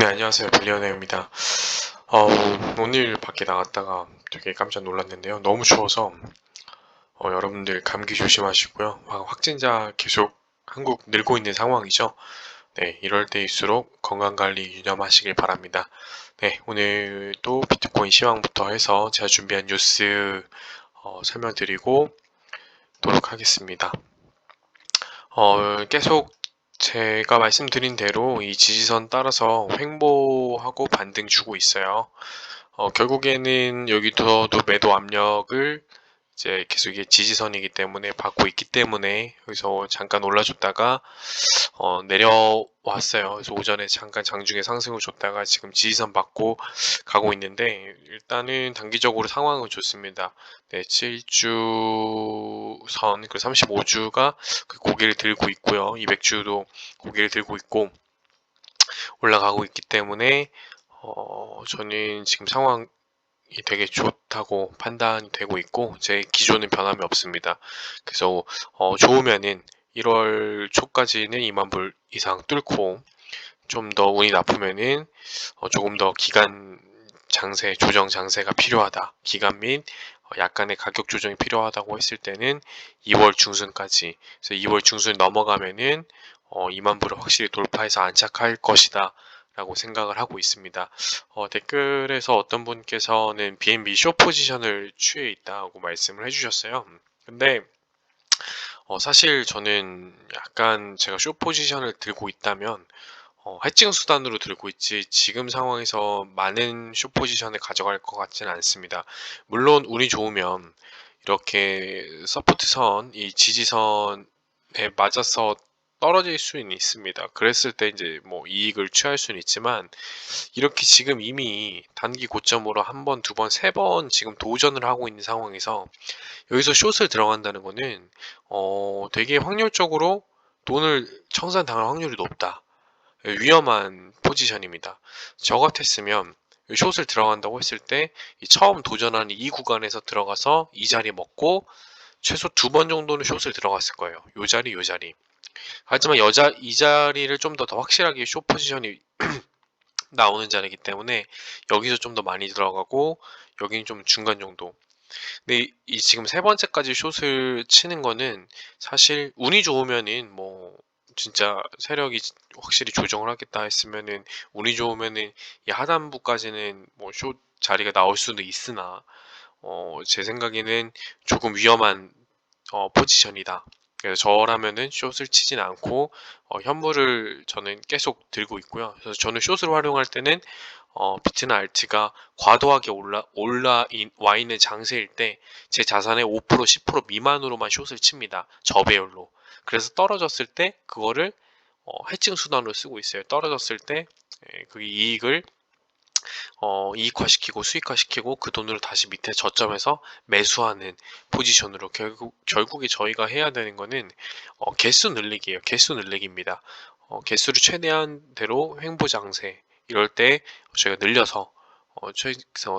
네, 안녕하세요. 빌리어네입니다. 오늘 밖에 나갔다가 되게 깜짝 놀랐는데요. 너무 추워서 여러분들 감기 조심하시고요. 확진자 계속 한국 늘고 있는 상황이죠. 네, 이럴 때일수록 건강관리 유념하시길 바랍니다. 네, 오늘 또 비트코인 시황부터 해서 제가 준비한 뉴스 설명드리고 도록 하겠습니다. 계속 제가 말씀드린 대로 이 지지선 따라서 횡보하고 반등 주고 있어요. 결국에는 여기서도 매도 압력을 이제 계속 이게 지지선이기 때문에 받고 있기 때문에 여기서 잠깐 올라줬다가 내려왔어요. 그래서 오전에 잠깐 장중에 상승을 줬다가 지금 지지선 받고 가고 있는데 일단은 단기적으로 상황은 좋습니다. 네, 7주선 그리고 35주가 그 고개를 들고 있고요. 200주도 고개를 들고 있고 올라가고 있기 때문에 저는 지금 상황이 되게 좋다고 판단이 되고 있고 제 기조는 변함이 없습니다. 그래서 좋으면은 1월 초까지는 2만 불 이상 뚫고 좀 더 운이 나쁘면은 조금 더 기간 장세, 조정 장세가 필요하다. 기간 및 약간의 가격 조정이 필요하다고 했을 때는 2월 중순까지. 그래서 2월 중순 넘어가면은 2만 불을 확실히 돌파해서 안착할 것이다. 라고 생각을 하고 있습니다. 댓글에서 어떤 분께서는 BNB 숏 포지션을 취해 있다고 말씀을 해주셨어요. 근데 사실 저는 약간 제가 숏 포지션을 들고 있다면 해칭 수단으로 들고 있지 지금 상황에서 많은 숏 포지션을 가져갈 것 같지는 않습니다. 물론 운이 좋으면 이렇게 서포트 선, 이 지지선에 맞아서 떨어질 수는 있습니다. 그랬을 때 이제 뭐 이익을 취할 수는 있지만 이렇게 지금 이미 단기 고점으로 한 번, 두 번, 세 번 지금 도전을 하고 있는 상황에서 여기서 숏을 들어간다는 거는 되게 확률적으로 돈을 청산당할 확률이 높다. 위험한 포지션입니다. 저 같았으면 숏을 들어간다고 했을 때 처음 도전하는 이 구간에서 들어가서 이 자리 먹고 최소 두 번 정도는 숏을 들어갔을 거예요. 요 자리, 요 자리. 하지만 이 자리를 좀 더 확실하게 숏 포지션이 나오는 자리이기 때문에 여기서 좀 더 많이 들어가고 여기는 좀 중간 정도. 근데 이 지금 세 번째까지 숏을 치는 거는 사실 운이 좋으면은 뭐 진짜 세력이 확실히 조정을 하겠다 했으면은 운이 좋으면은 이 하단부까지는 뭐 숏 자리가 나올 수도 있으나 제 생각에는 조금 위험한 포지션이다. 그래서 저라면은 숏을 치진 않고 현물을 저는 계속 들고 있고요. 그래서 저는 숏을 활용할 때는 비트나 알트가 과도하게 와 있는 장세일 때 제 자산의 5%, 10% 미만으로만 숏을 칩니다. 저배율로. 그래서 떨어졌을 때 그거를 해칭 수단으로 쓰고 있어요. 떨어졌을 때 그 이익을 이익화시키고 수익화시키고 그 돈으로 다시 밑에 저점에서 매수하는 포지션으로 결국에 저희가 해야 되는 거는 개수 늘리기예요. 개수 늘리기입니다. 개수를 최대한대로 횡보장세 이럴 때 저희가 늘려서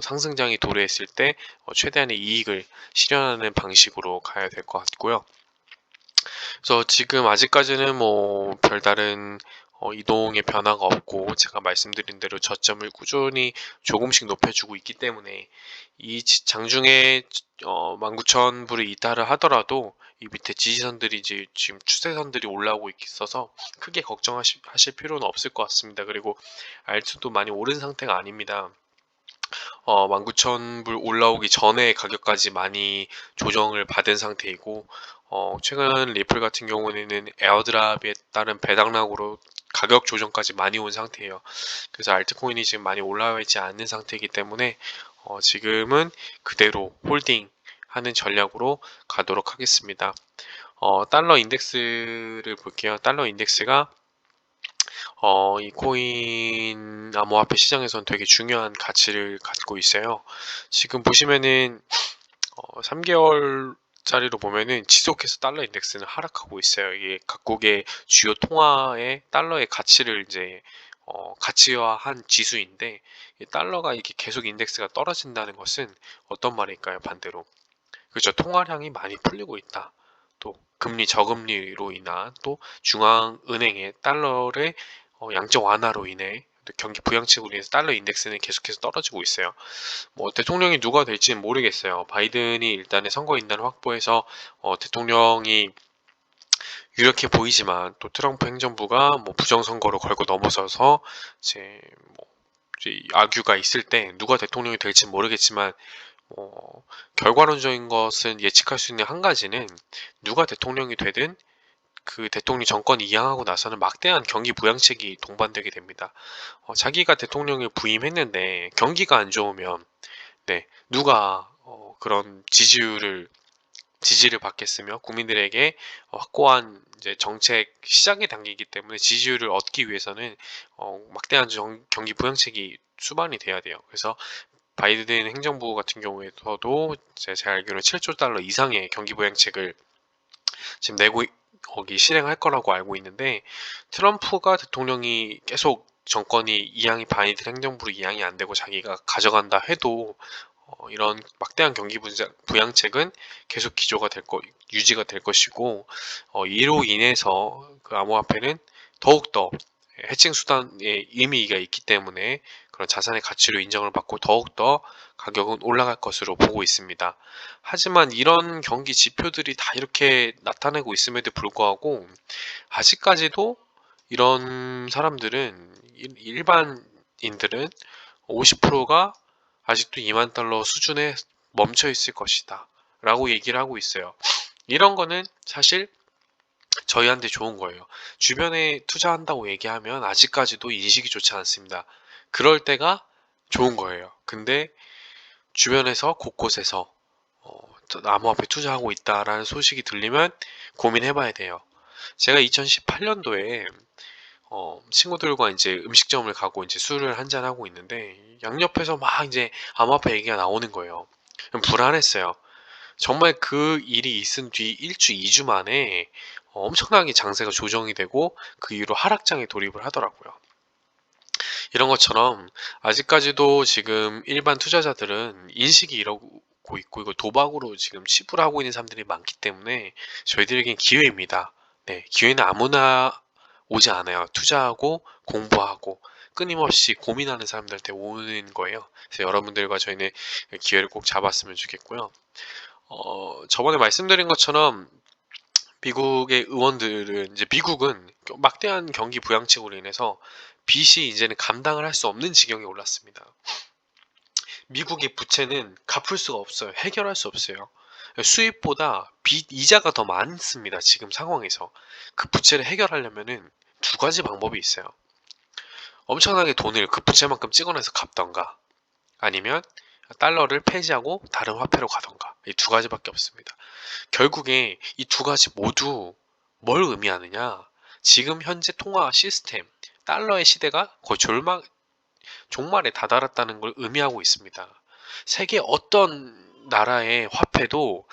상승장이 도래했을 때 최대한의 이익을 실현하는 방식으로 가야 될 것 같고요. 그래서 지금 아직까지는 뭐 별다른 이동의 변화가 없고 제가 말씀드린 대로 저점을 꾸준히 조금씩 높여주고 있기 때문에 이 장중에 19,000불을 이탈을 하더라도 이 밑에 지지선들이 이제 지금 추세선들이 올라오고 있어서 크게 걱정하실 필요는 없을 것 같습니다. 그리고 알트도 많이 오른 상태가 아닙니다. 19,000불 올라오기 전에 가격까지 많이 조정을 받은 상태이고 최근 리플 같은 경우에는 에어드랍에 따른 배당락으로 가격 조정까지 많이 온 상태예요. 그래서 알트코인이 지금 많이 올라와 있지 않는 상태이기 때문에 지금은 그대로 홀딩 하는 전략으로 가도록 하겠습니다. 달러 인덱스를 볼게요. 달러 인덱스가 이 코인 암호화폐 시장에선 되게 중요한 가치를 갖고 있어요. 지금 보시면은 3개월짜리로 보면은 지속해서 달러 인덱스는 하락하고 있어요. 이게 각국의 주요 통화의 달러의 가치를 이제 가치화한 지수인데 이 달러가 이렇게 계속 인덱스가 떨어진다는 것은 어떤 말일까요? 반대로 그렇죠. 통화량이 많이 풀리고 있다. 또 금리 저금리로 인한 또 중앙은행의 달러의 양적 완화로 인해 경기 부양책으로 인해서 달러 인덱스는 계속해서 떨어지고 있어요. 뭐 대통령이 누가 될지는 모르겠어요. 바이든이 일단은 선거인단을 확보해서 대통령이 유력해 보이지만 또 트럼프 행정부가 뭐 부정선거로 걸고 넘어서서 이제 뭐 이제 악유가 있을 때 누가 대통령이 될지 모르겠지만 결과론적인 것은 예측할 수 있는 한 가지는 누가 대통령이 되든 그 대통령 정권이 이양하고 나서는 막대한 경기 부양책이 동반되게 됩니다. 자기가 대통령을 부임했는데 경기가 안 좋으면 네, 누가 그런 지지를 받겠으며 국민들에게 확고한 이제 정책 시작의 단계이기 때문에 지지율을 얻기 위해서는 막대한 경기 부양책이 수반이 돼야 돼요. 그래서 바이든 행정부 같은 경우에서도 제가 알기로는 7조 달러 이상의 경기 부양책을 지금 내고 거기 실행할 거라고 알고 있는데 트럼프가 대통령이 계속 정권이 이양이 바이든 행정부로 이양이 안 되고 자기가 가져간다 해도 이런 막대한 경기 부양책은 계속 유지가 될 것이고 이로 인해서 그 암호화폐는 더욱더 해칭 수단의 의미가 있기 때문에 그런 자산의 가치로 인정을 받고 더욱더 가격은 올라갈 것으로 보고 있습니다. 하지만 이런 경기 지표들이 다 이렇게 나타내고 있음에도 불구하고 아직까지도 이런 사람들은 일반인들은 50%가 아직도 2만 달러 수준에 멈춰 있을 것이다 라고 얘기를 하고 있어요. 이런 거는 사실 저희한테 좋은 거예요. 주변에 투자한다고 얘기하면 아직까지도 인식이 좋지 않습니다. 그럴 때가 좋은 거예요. 근데 주변에서 곳곳에서 암호화폐 투자하고 있다라는 소식이 들리면 고민해봐야 돼요. 제가 2018년도에 친구들과 이제 음식점을 가고 이제 술을 한잔 하고 있는데 양옆에서 막 이제 암호화폐 얘기가 나오는 거예요. 불안했어요. 정말 그 일이 있은 뒤 1주, 2주 만에 엄청나게 장세가 조정이 되고 그 이후로 하락장에 돌입을 하더라고요. 이런 것처럼 아직까지도 지금 일반 투자자들은 인식이 이러고 있고 이거 도박으로 지금 치부를 하고 있는 사람들이 많기 때문에 저희들에겐 기회입니다. 네, 기회는 아무나 오지 않아요. 투자하고 공부하고 끊임없이 고민하는 사람들한테 오는 거예요. 그래서 여러분들과 저희는 기회를 꼭 잡았으면 좋겠고요. 저번에 말씀드린 것처럼 미국의 의원들은 이제 미국은 막대한 경기 부양책으로 인해서 빚이 이제는 감당을 할 수 없는 지경에 올랐습니다. 미국의 부채는 갚을 수가 없어요. 해결할 수 없어요. 수입보다 빚 이자가 더 많습니다. 지금 상황에서 그 부채를 해결하려면은 두 가지 방법이 있어요. 엄청나게 돈을 그 부채만큼 찍어내서 갚던가 아니면 달러를 폐지하고 다른 화폐로 가던가 이 두 가지밖에 없습니다. 결국에 이 두 가지 모두 뭘 의미하느냐? 지금 현재 통화 시스템, 달러의 시대가 거의 종말에 다다랐다는 걸 의미하고 있습니다. 세계 어떤 나라의 화폐도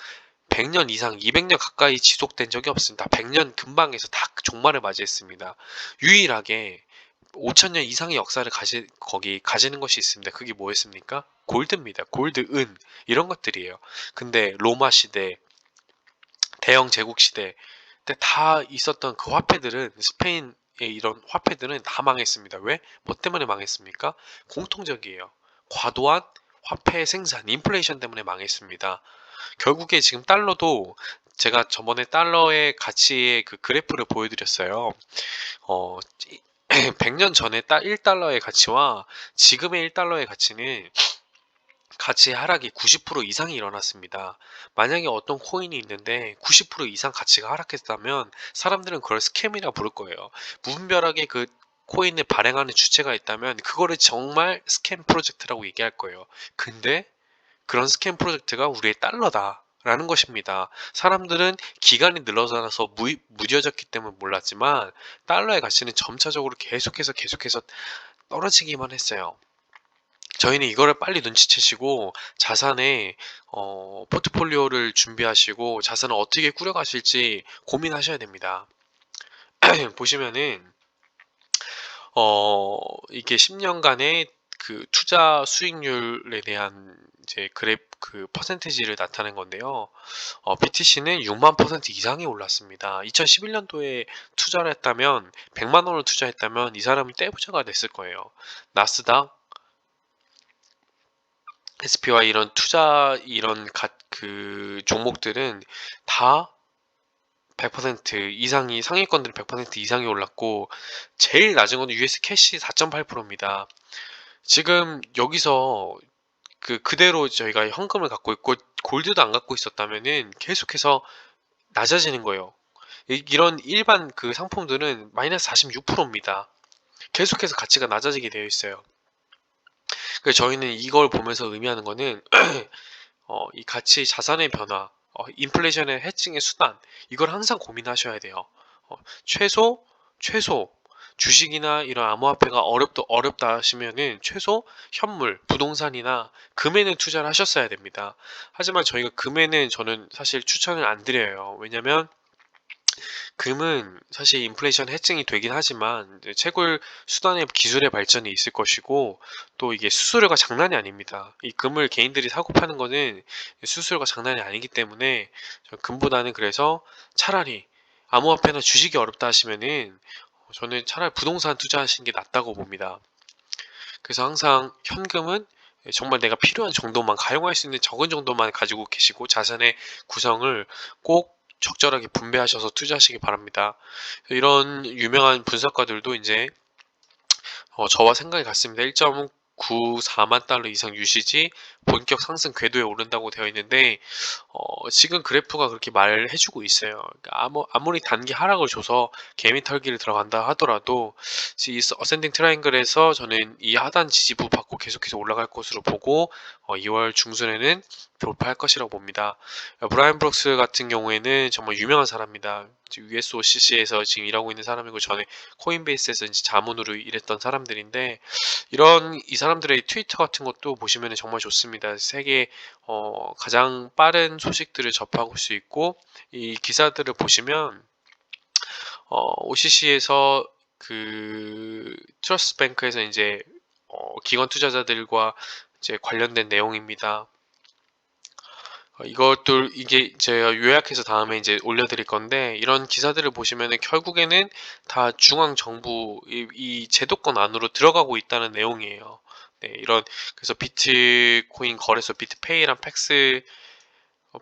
100년 이상, 200년 가까이 지속된 적이 없습니다. 100년 근방에서 다 종말을 맞이했습니다. 유일하게 5천년 이상의 역사를 가지는 것이 있습니다. 그게 뭐였습니까? 골드입니다. 골드, 은 이런 것들이에요. 근데 로마 시대, 대영 제국 시대 때 다 있었던 그 화폐들은 스페인의 이런 화폐들은 다 망했습니다. 왜? 뭐 때문에 망했습니까? 공통적이에요. 과도한 화폐 생산, 인플레이션 때문에 망했습니다. 결국에 지금 달러도 제가 저번에 달러의 가치의 그 그래프를 보여드렸어요. 어, 100년 전에 1달러의 가치와 지금의 1달러의 가치는 가치의 하락이 90% 이상이 일어났습니다. 만약에 어떤 코인이 있는데 90% 이상 가치가 하락했다면 사람들은 그걸 스캠이라 부를 거예요. 무분별하게 그 코인을 발행하는 주체가 있다면 그거를 정말 스캠 프로젝트라고 얘기할 거예요. 근데 그런 스캠 프로젝트가 우리의 달러다. 라는 것입니다. 사람들은 기간이 늘어나서 무뎌졌기 때문에 몰랐지만 달러의 가치는 점차적으로 계속해서 떨어지기만 했어요. 저희는 이거를 빨리 눈치채시고 자산에 포트폴리오를 준비하시고 자산을 어떻게 꾸려가실지 고민하셔야 됩니다. 보시면은 이게 10년간의 그 투자 수익률에 대한 이제 그 퍼센테이지를 나타낸 건데요. BTC는 6만% 이상이 올랐습니다. 2011년도에 투자를 했다면 100만 원을 투자했다면 이 사람은 떼부자가 됐을 거예요. 나스닥, SPY 이런 투자 이런 그 종목들은 다 100% 이상이 상위권들은 100% 이상이 올랐고 제일 낮은 건 US 캐시 4.8%입니다. 지금 여기서 그대로 저희가 현금을 갖고 있고 골드도 안 갖고 있었다면은 계속해서 낮아지는 거예요. 이런 일반 그 상품들은 마이너스 46%입니다. 계속해서 가치가 낮아지게 되어 있어요. 그래서 저희는 이걸 보면서 의미하는 거는 이 가치 자산의 변화, 인플레이션의 해칭의 수단, 이걸 항상 고민하셔야 돼요. 최소 주식이나 이런 암호화폐가 어렵다 하시면은 최소 현물, 부동산이나 금에는 투자를 하셨어야 됩니다. 하지만 저희가 금에는 저는 사실 추천을 안 드려요. 왜냐면 금은 사실 인플레이션 해칭이 되긴 하지만 채굴 수단의 기술의 발전이 있을 것이고 또 이게 수수료가 장난이 아닙니다. 이 금을 개인들이 사고 파는 거는 수수료가 장난이 아니기 때문에 금보다는 그래서 차라리 암호화폐나 주식이 어렵다 하시면은 저는 차라리 부동산 투자하시는 게 낫다고 봅니다. 그래서 항상 현금은 정말 내가 필요한 정도만 가용할 수 있는 적은 정도만 가지고 계시고 자산의 구성을 꼭 적절하게 분배하셔서 투자하시기 바랍니다. 이런 유명한 분석가들도 이제 저와 생각이 같습니다. 1.94만 달러 이상 유시지 본격 상승 궤도에 오른다고 되어 있는데 지금 그래프가 그렇게 말해주고 있어요. 그러니까 아무리 단기 하락을 줘서 개미 털기를 들어간다 하더라도 이 어센딩 트라이앵글에서 저는 이 하단 지지부 받고 계속해서 올라갈 것으로 보고 2월 중순에는 돌파할 것이라고 봅니다. 브라이언 브룩스 같은 경우에는 정말 유명한 사람입니다. USOCC에서 지금 일하고 있는 사람이고 전에 코인베이스에서 이제 자문으로 일했던 사람들인데 이 사람들의 트위터 같은 것도 보시면 정말 좋습니다. 세계 가장 빠른 소식들을 접할 수 있고 이 기사들을 보시면 OCC에서 그 트러스트 뱅크에서 이제 기관 투자자들과 이제 관련된 내용입니다. 이것들 이게 제가 요약해서 다음에 이제 올려드릴 건데 이런 기사들을 보시면은 결국에는 다 중앙 정부 이 제도권 안으로 들어가고 있다는 내용이에요. 네, 그래서 비트코인 거래소 비트페이랑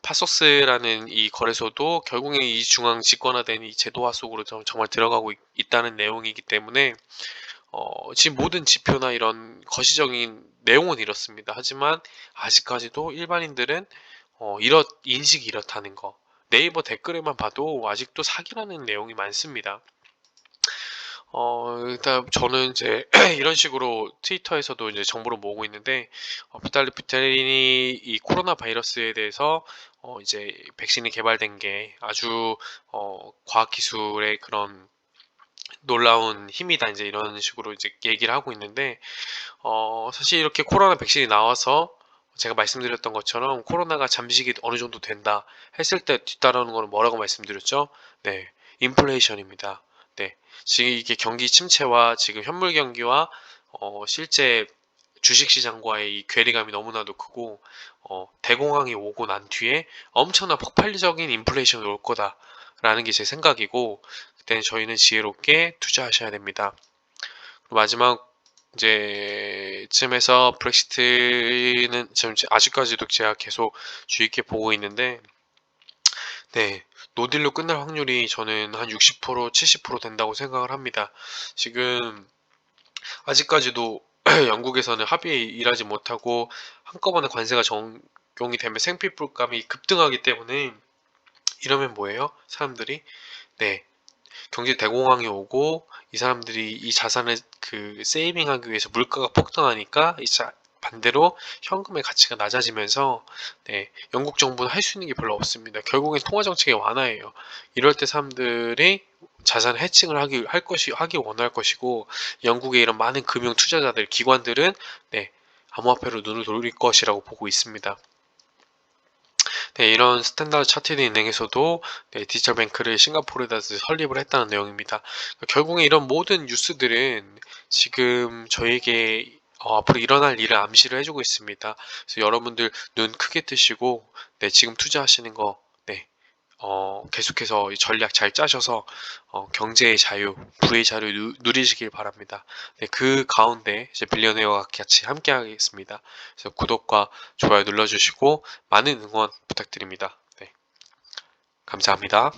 파소스라는 이 거래소도 결국에 이 중앙 집권화된 이 제도화 속으로 정말 들어가고 있다는 내용이기 때문에 지금 모든 지표나 이런 거시적인 내용은 이렇습니다. 하지만 아직까지도 일반인들은 인식이 이렇다는 거. 네이버 댓글에만 봐도 아직도 사기라는 내용이 많습니다. 일단 저는 이제 이런 식으로 트위터에서도 이제 정보를 모으고 있는데 비탈리 부테린이 이 코로나 바이러스에 대해서 이제 백신이 개발된 게 아주 과학 기술의 그런 놀라운 힘이다 이제 이런 식으로 이제 얘기를 하고 있는데 사실 이렇게 코로나 백신이 나와서 제가 말씀드렸던 것처럼 코로나가 잠식이 어느 정도 된다 했을 때 뒤따르는 거는 뭐라고 말씀드렸죠? 네, 인플레이션입니다. 네, 지금 이게 경기 침체와 지금 현물 경기와 실제 주식시장과의 이 괴리감이 너무나도 크고 대공황이 오고 난 뒤에 엄청난 폭발적인 인플레이션이 올 거다라는 게 제 생각이고 그때는 저희는 지혜롭게 투자하셔야 됩니다. 마지막 이제 쯤에서 브렉시트는 지금 아직까지도 제가 계속 주의 깊게 보고 있는데 네, 노딜로 끝날 확률이 저는 한 60%, 70% 된다고 생각을 합니다. 지금 아직까지도 영국에서는 합의에 일하지 못하고 한꺼번에 관세가 적용이 되면 생필품값이 급등하기 때문에 이러면 뭐예요? 사람들이 네, 경제 대공황이 오고 이 사람들이 이 자산을 세이빙하기 위해서 물가가 폭등하니까 반대로 현금의 가치가 낮아지면서 네, 영국 정부는 할 수 있는 게 별로 없습니다. 결국엔 통화 정책의 완화예요. 이럴 때 사람들이 자산 해칭을 하기 원할 것이고 영국의 이런 많은 금융 투자자들 기관들은 네, 암호화폐로 눈을 돌릴 것이라고 보고 있습니다. 네, 이런 스탠다드 차티드 은행에서도 네, 디지털 뱅크를 싱가포르에다 설립을 했다는 내용입니다. 결국에 이런 모든 뉴스들은 지금 저에게 앞으로 일어날 일을 암시를 해주고 있습니다. 그래서 여러분들 눈 크게 뜨시고, 네, 지금 투자하시는 거, 네, 계속해서 이 전략 잘 짜셔서 경제의 자유, 부의 자유 누리시길 바랍니다. 네, 그 가운데 이제 빌리어네어와 같이 함께 하겠습니다. 그래서 구독과 좋아요 눌러주시고 많은 응원 부탁드립니다. 네, 감사합니다.